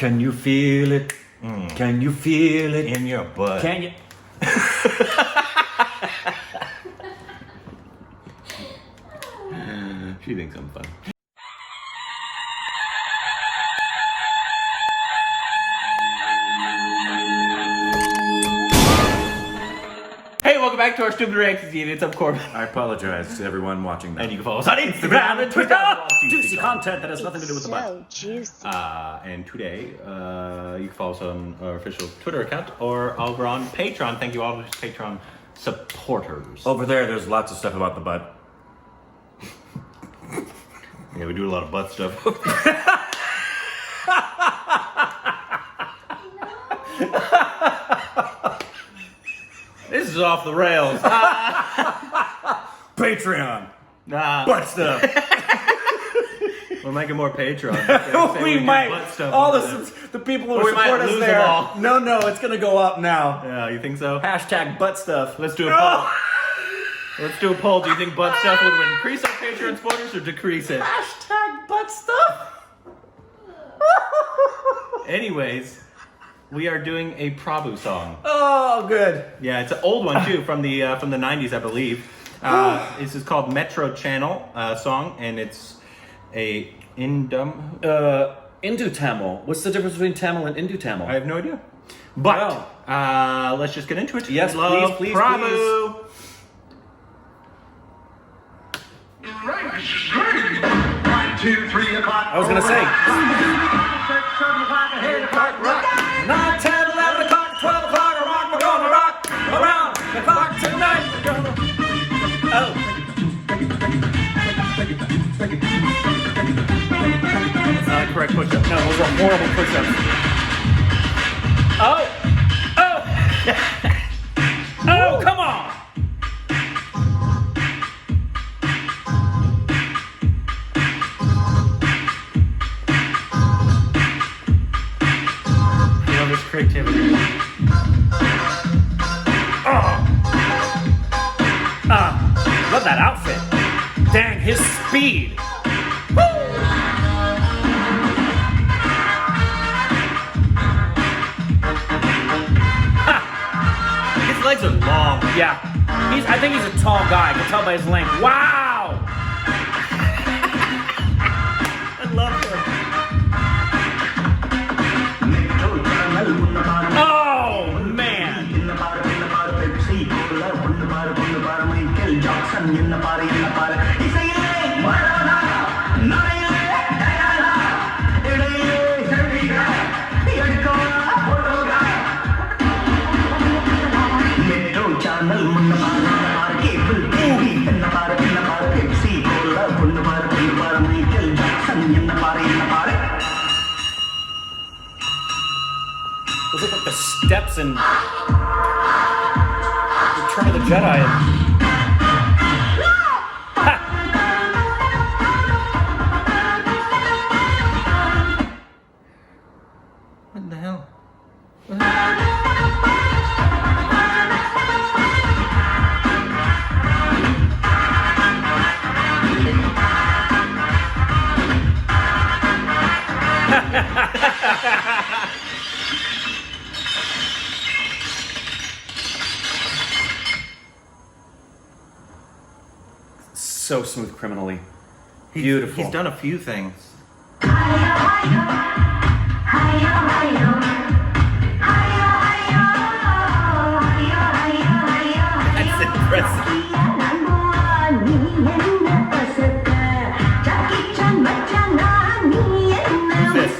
Can you feel it? Can you feel it? In your butt. Can you? She thinks I'm fun. Hey, welcome back to our Stupid Reactions Units. I'm Corbin. I apologize to everyone watching that. And you can follow us on Instagram and Twitter. Juicy content that has nothing to do with the butt. So juicy. And today, you can follow us on our official Twitter account or over on Patreon. Thank you all to Patreon supporters. Over there's lots of stuff about the butt. Yeah, we do a lot of butt stuff. This is off the rails. Patreon. Nah. Butt stuff. We're making more Patreon. we might. All the people who support us there. No, it's gonna go up now. Yeah, you think so? Hashtag butt stuff. Let's do a poll. Let's do a poll. Do you think butt stuff would increase our Patreon supporters or decrease it? Hashtag butt stuff. Anyways, we are doing a Prabhu song. Oh, good. Yeah, it's an old one too, from the 90s, I believe. This is called Metro Channel song, and it's a Hindu Tamil. What's the difference between Tamil and Hindu Tamil? I have no idea. But let's just get into it. Yes, we love please, Prabhu. please. 1, 2, 3 o'clock. I was gonna say. 6, 7 o'clock, 8 o'clock, rock. 9, 10, 11 o'clock, 12 o'clock, we're gonna rock around the clock tonight. Oh. That's not a correct push-up. No, those are horrible push-ups. Oh! Oh! Oh, come on! I love his creativity. Love that outfit. Dang, his speed. His legs are long. Yeah. I think he's a tall guy. I can tell by his length. Wow! I love him. Oh, man. Those look like the steps in Return of the Jedi. Ha! What the hell? So smooth criminally. Beautiful. He's done a few things. That's impressive. Who's this?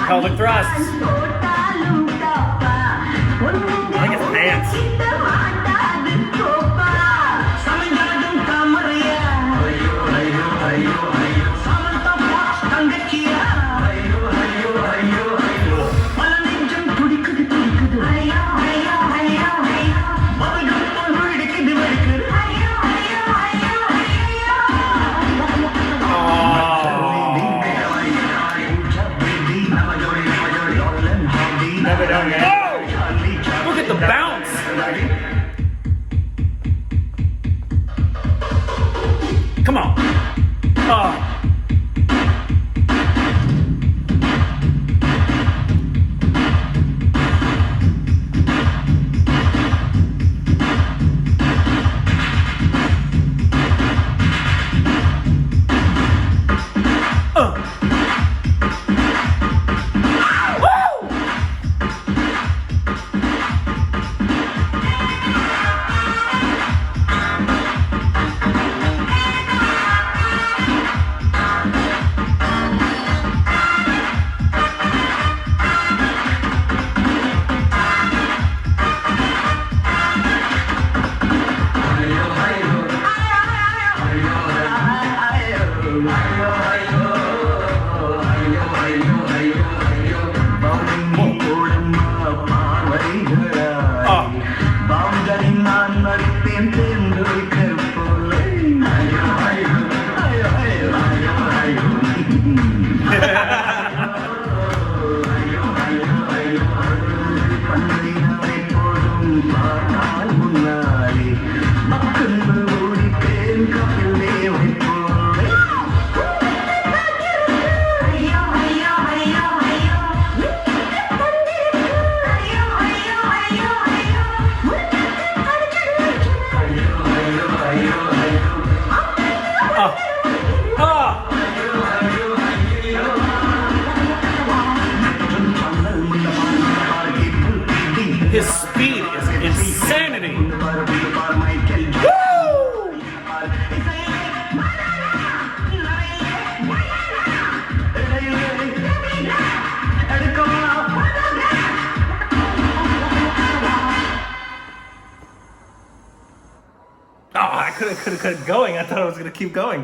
Pelvic thrusts. I like his pants. நான் மறுத்தேன் தேர்ந்தெடுக்க போல ஐயோ ஐயோ ஐயோ ஐயோ ஐயோ ஐயோ ஐயோ ஐயோ ஐயோ பந்தை நாளை போதும் பார்த்தால் முன்னாலே மக்கள் ஓடிப்பேன் கப்பில் தேவை போல ஐயோ ஐயோ ஐயோ ஐயோ His speed is insanity. Oh, I could have kept going. I thought I was going to keep going.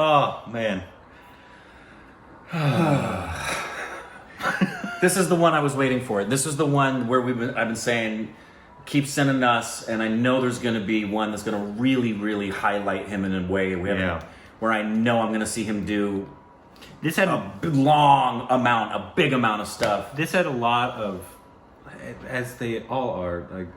Oh, man. This is the one I was waiting for. This is the one where I've been saying, keep sending us, and I know there's going to be one that's going to really, really highlight him in a way where I know I'm going to see him do This had a big amount of stuff. This had a lot of, as they all are, like,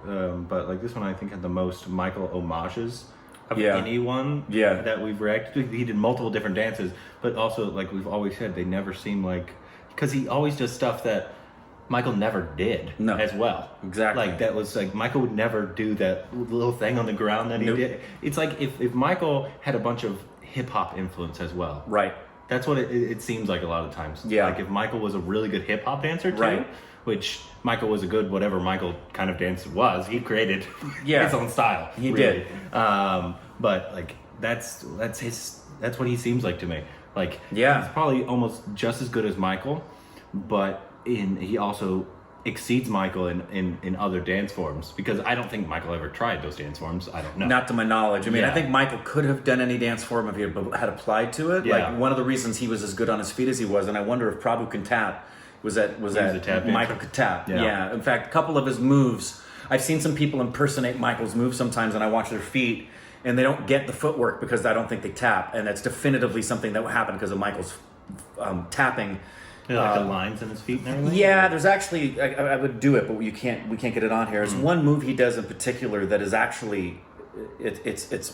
but like this one I think had the most Michael homages of anyone that we've reacted to. He did multiple different dances, but also, like we've always said, they never seem like, because he always does stuff that Michael never did as well. Exactly. Like that was like, Michael would never do that little thing on the ground that he did. It's like if Michael had a bunch of hip hop influence as well. Right. That's what it seems like a lot of times. Yeah. Like if Michael was a really good hip hop dancer too, which Michael was a good whatever Michael kind of dance was, he created his own style. He really did. But like that's what he seems like to me. Like he's probably almost just as good as Michael, but he also exceeds Michael in other dance forms, because I don't think Michael ever tried those dance forms. I don't know. Not to my knowledge. I mean, I think Michael could have done any dance form if he had applied to it. Yeah. Like one of the reasons he was as good on his feet as he was, and I wonder if Prabhu can tap, was that a tap Michael dancer? could tap. Yeah. In fact, a couple of his moves, I've seen some people impersonate Michael's moves sometimes, and I watch their feet, and they don't get the footwork because I don't think they tap, and that's definitively something that happened because of Michael's tapping. Like the lines in his feet and everything? Yeah, there's actually, I would do it, but we can't get it on here. There's one move he does in particular that is actually, it's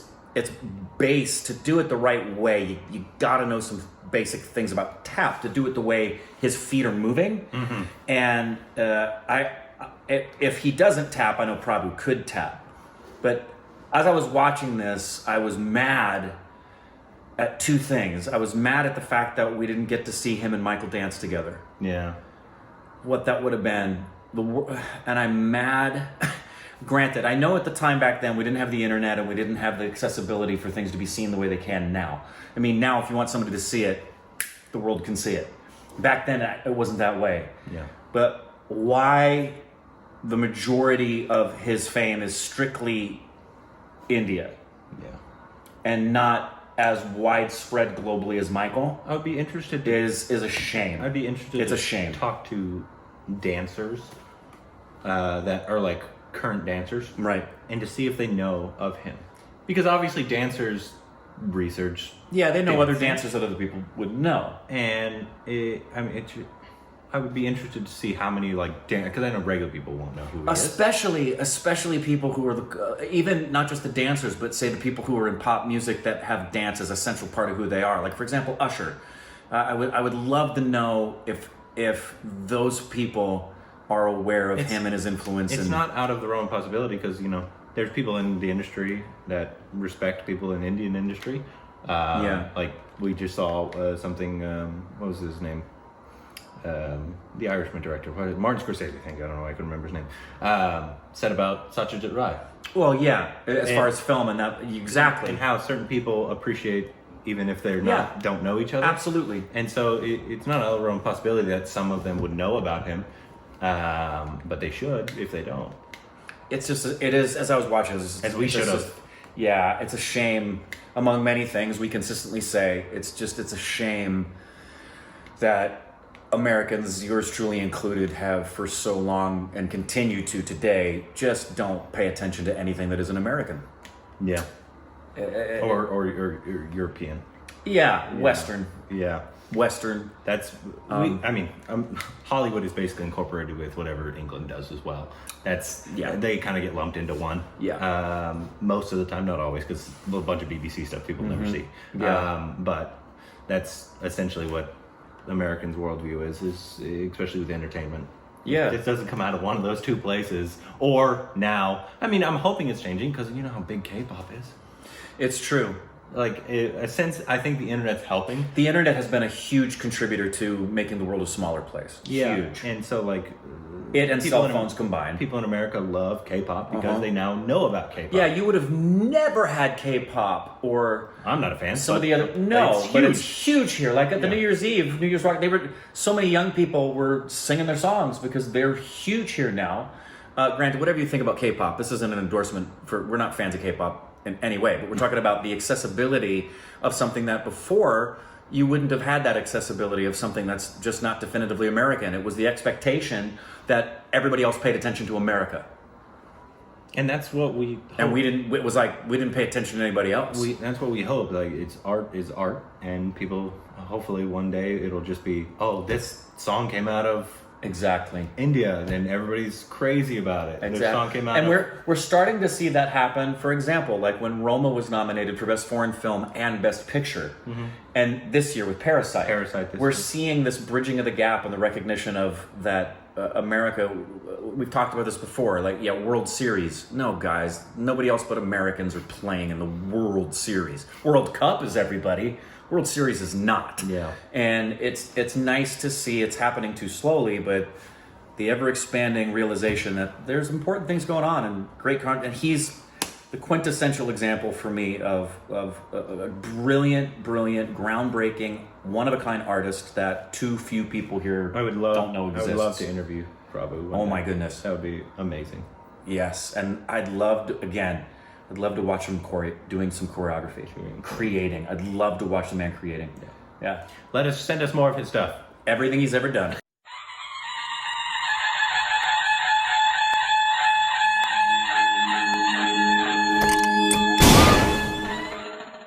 based, to do it the right way, you gotta know some basic things about tap to do it the way his feet are moving. Mm-hmm. And if he doesn't tap, I know Prabhu could tap. But as I was watching this, I was mad at two things. I was mad at the fact that we didn't get to see him and Michael dance together. Yeah. What that would have been. And I'm mad. Granted, I know at the time back then we didn't have the internet and we didn't have the accessibility for things to be seen the way they can now. I mean, now if you want somebody to see it, the world can see it. Back then, it wasn't that way. Yeah. But why the majority of his fame is strictly India? Yeah. And not as widespread globally as Michael, I would be interested is a shame. I'd be interested It's a shame. Talk to dancers that are like current dancers. Right. And to see if they know of him. Because obviously dancers research. Yeah, they know other dancers that other people would know. And I would be interested to see how many like because I know regular people won't know who he is. Especially people who are even not just the dancers, but say the people who are in pop music that have dance as a central part of who they are. Like for example, Usher. I would love to know if those people are aware of him and his influence. It's not out of the realm of possibility, because there's people in the industry that respect people in the Indian industry. Like we just saw something. What was his name? The Irishman director, Martin Scorsese, I think. I don't know. I couldn't remember his name. Said about Satyajit Ray. Well, yeah. As far as film and that, exactly. And how certain people appreciate, even if they're don't know each other. Absolutely. And so it's not out of the realm of possibility that some of them would know about him, but they should if they don't. It's just, it is, as I was watching this, as we should have. Yeah, it's a shame. Among many things we consistently say, it's a shame that Americans, yours truly included, have for so long and continue to today, just don't pay attention to anything that isn't American. Yeah. Or European. Yeah, Western. Yeah. Western. That's, Hollywood is basically incorporated with whatever England does as well. They kind of get lumped into one. Yeah. Most of the time, not always, because a bunch of BBC stuff people never see. Yeah. But that's essentially what Americans' worldview is especially with entertainment. Yeah. It doesn't come out of one of those two places. Or now, I'm hoping it's changing, because you know how big K-pop is. It's true. Like, I think the internet's helping. The internet has been a huge contributor to making the world a smaller place. Yeah. Huge. And so, like, it and cell phones combined. People in America love K-pop because they now know about K-pop. Yeah, you would have never had K-pop or... I'm not a fan. Some of the other... No, but it's huge here. Like at the New Year's Eve, New Year's Rock, so many young people were singing their songs because they're huge here now. Granted, whatever you think about K-pop, this isn't an endorsement for... We're not fans of K-pop in any way, but we're talking about the accessibility of something that before you wouldn't have had that accessibility of something that's just not definitively American. It was the expectation that everybody else paid attention to America. And that's what we hope. And we didn't, it was like, we didn't pay attention to anybody else. That's what we hope. Like, it's art is art, and people, hopefully one day it'll just be, oh, this song came out of exactly India, and everybody's crazy about it. Exactly. This song came out and we're starting to see that happen. For example, like when Roma was nominated for Best Foreign Film and Best Picture, and this year with Parasite, we're seeing this bridging of the gap and the recognition of that America. We've talked about this before, like World Series. No, guys, nobody else but Americans are playing in the World Series. World Cup is everybody. World Series is not. Yeah. And it's nice to see it's happening too slowly, but the ever-expanding realization that there's important things going on and great content. And he's the quintessential example for me of a brilliant, groundbreaking, one-of-a-kind artist that too few people here don't know exists. I would love to interview Prabhu. Oh my goodness. That would be amazing. Yes, and I'd love to watch him doing some choreography, creating. I'd love to watch the man creating. Yeah. Send us more of his stuff. Everything he's ever done.